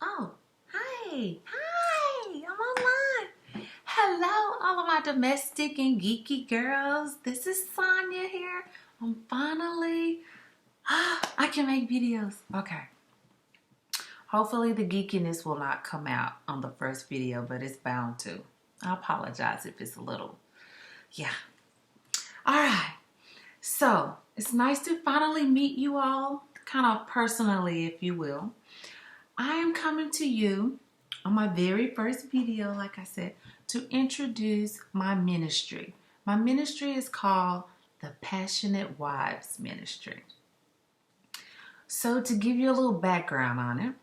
Oh, hi. Hi. I'm online. Hello, all of my domestic and geeky girls. This is Sonia here. I'm finally, I can make videos. Okay. Hopefully the geekiness will not come out on the first video, but it's bound to. I apologize if it's a little, yeah. All right. So, it's nice to finally meet you all, kind of personally, if you will. I am coming to you on my very first video, like I said, to introduce my ministry. My ministry is called the Passionate Wives Ministry. So to give you a little background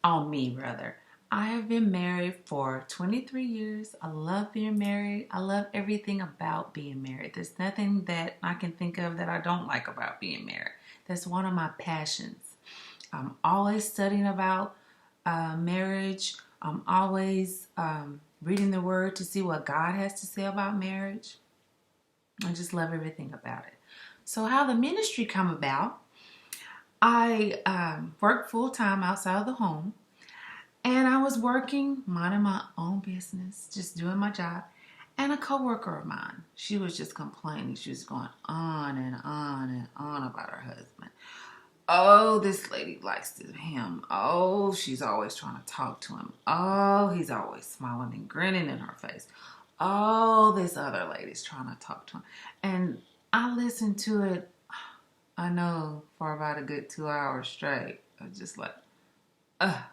on me rather, I have been married for 23 years. I love being married. I love everything about being married. There's nothing that I can think of that I don't like about being married. That's one of my passions. I'm always studying about marriage. I'm always reading the word to see what God has to say about marriage. I just love everything about it. So how the ministry come about, I work full-time outside of the home, and I was working, minding my own business, just doing my job, and a coworker of mine, she was just complaining. She was going on and on and on about her husband. Oh, this lady likes him. Oh, she's always trying to talk to him. Oh, he's always smiling and grinning in her face. Oh, this other lady's trying to talk to him. And I listened to it, I know, for about a good 2 hours straight. I was just like, ugh.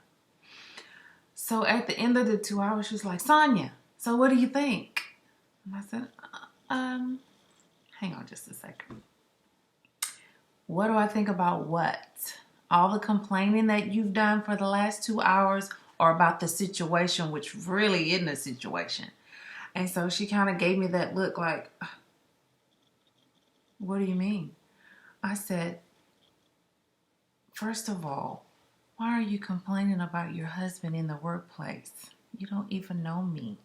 So at the end of the 2 hours, she was like, Sonia, so what do you think? And I said, hang on just a second. What do I think about what? All the complaining that you've done for the last 2 hours, or about the situation, which really isn't a situation? And so she kind of gave me that look like, what do you mean? I said, first of all, why are you complaining about your husband in the workplace? You don't even know me.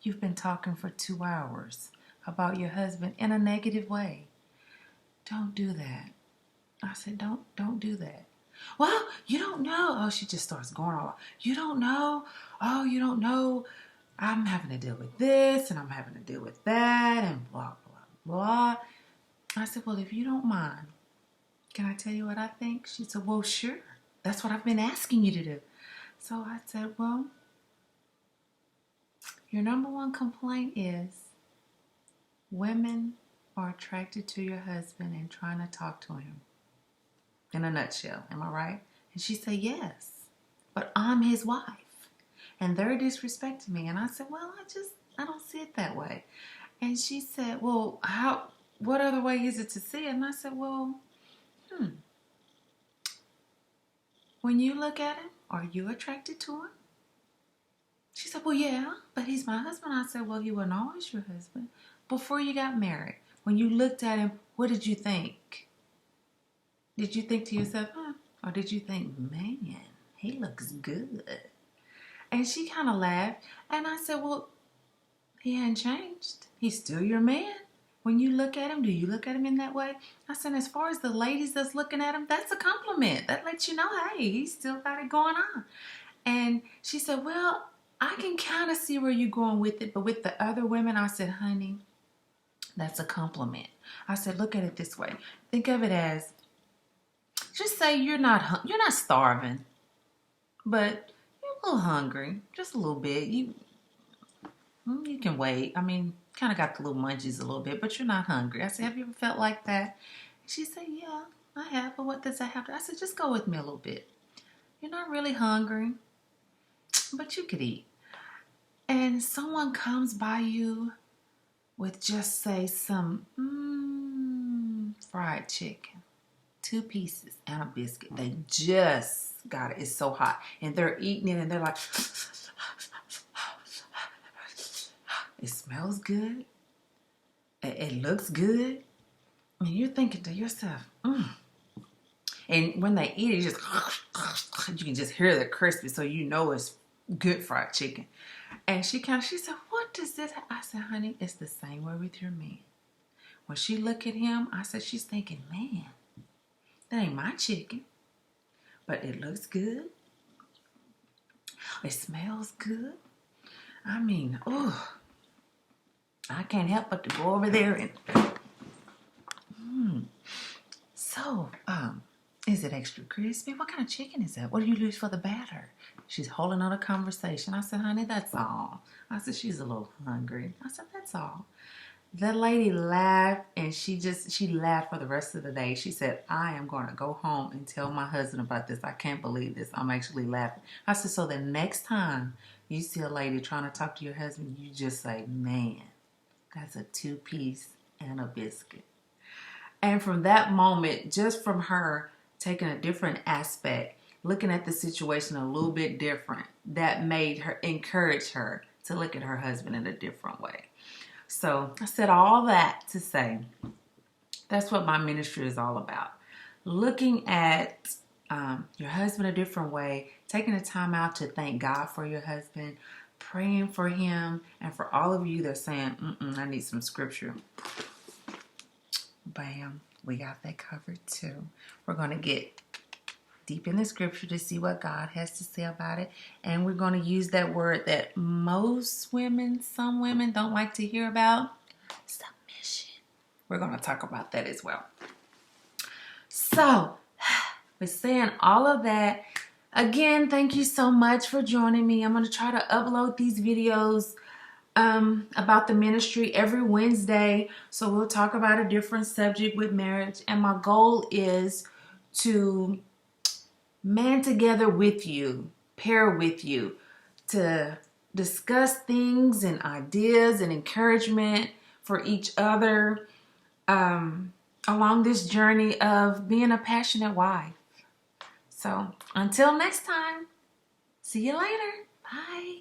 You've been talking for 2 hours about your husband in a negative way. Don't do that. I said, don't do that. Well, you don't know. Oh, she just starts going all, you don't know. Oh, you don't know. I'm having to deal with this and I'm having to deal with that and blah, blah, blah. I said, well, if you don't mind, can I tell you what I think? She said, well, sure. That's what I've been asking you to do. So I said, well, your number one complaint is women are attracted to your husband and trying to talk to him. In a nutshell, am I right? And she said, yes, but I'm his wife and they're disrespecting me. And I said, well, I don't see it that way. And she said, well, what other way is it to see it? And I said, well, when you look at him, are you attracted to him? She said, well, yeah, but he's my husband. I said, well, he wasn't always your husband. Before you got married, when you looked at him, what did you think? Did you think to yourself, or did you think, man, he looks good? And she kind of laughed. And I said, well, he hadn't changed. He's still your man. When you look at him, do you look at him in that way? I said, as far as the ladies that's looking at him, that's a compliment. That lets you know, hey, he's still got it going on. And she said, well, I can kind of see where you're going with it. But with the other women, I said, honey, that's a compliment. I said, look at it this way. Think of it as, just say you're not starving, but you're a little hungry, just a little bit. You can wait. I mean, kind of got the little munchies a little bit, but you're not hungry. I said, have you ever felt like that? And she said, yeah, I have. But what does that have to? I said, just go with me a little bit. You're not really hungry, but you could eat. And someone comes by you with just say some fried chicken. 2 pieces and a biscuit. They just got it. It's so hot. And they're eating it and they're like, it smells good. It looks good. And you're thinking to yourself, And when they eat it, you can just hear the crispy, so you know it's good fried chicken. And she said, what does this? I said, honey, it's the same way with your man. When she look at him, I said, she's thinking, man, that ain't my chicken, but it looks good. It smells good. I mean, oh, I can't help but to go over there and. So, is it extra crispy? What kind of chicken is that? What do you use for the batter? She's holding on a conversation. I said, honey, that's all. I said, she's a little hungry. I said, that's all. That lady laughed, and she laughed for the rest of the day. She said, I am going to go home and tell my husband about this. I can't believe this. I'm actually laughing. I said, so the next time you see a lady trying to talk to your husband, you just say, man, that's a 2-piece and a biscuit. And from that moment, just from her taking a different aspect, looking at the situation a little bit different, that made her encourage her to look at her husband in a different way. So I said all that to say that's what my ministry is all about. Looking at your husband a different way, taking the time out to thank God for your husband, praying for him, and for all of you that are saying, I need some scripture. Bam, we got that covered too. We're going to get deep in the scripture to see what God has to say about it. And we're going to use that word that some women don't like to hear about, submission. We're going to talk about that as well. So, with saying all of that, again, thank you so much for joining me. I'm going to try to upload these videos about the ministry every Wednesday. So we'll talk about a different subject with marriage. And my goal is to man together with you, pair with you, to discuss things and ideas and encouragement for each other along this journey of being a passionate wife. So until next time, see you later. Bye.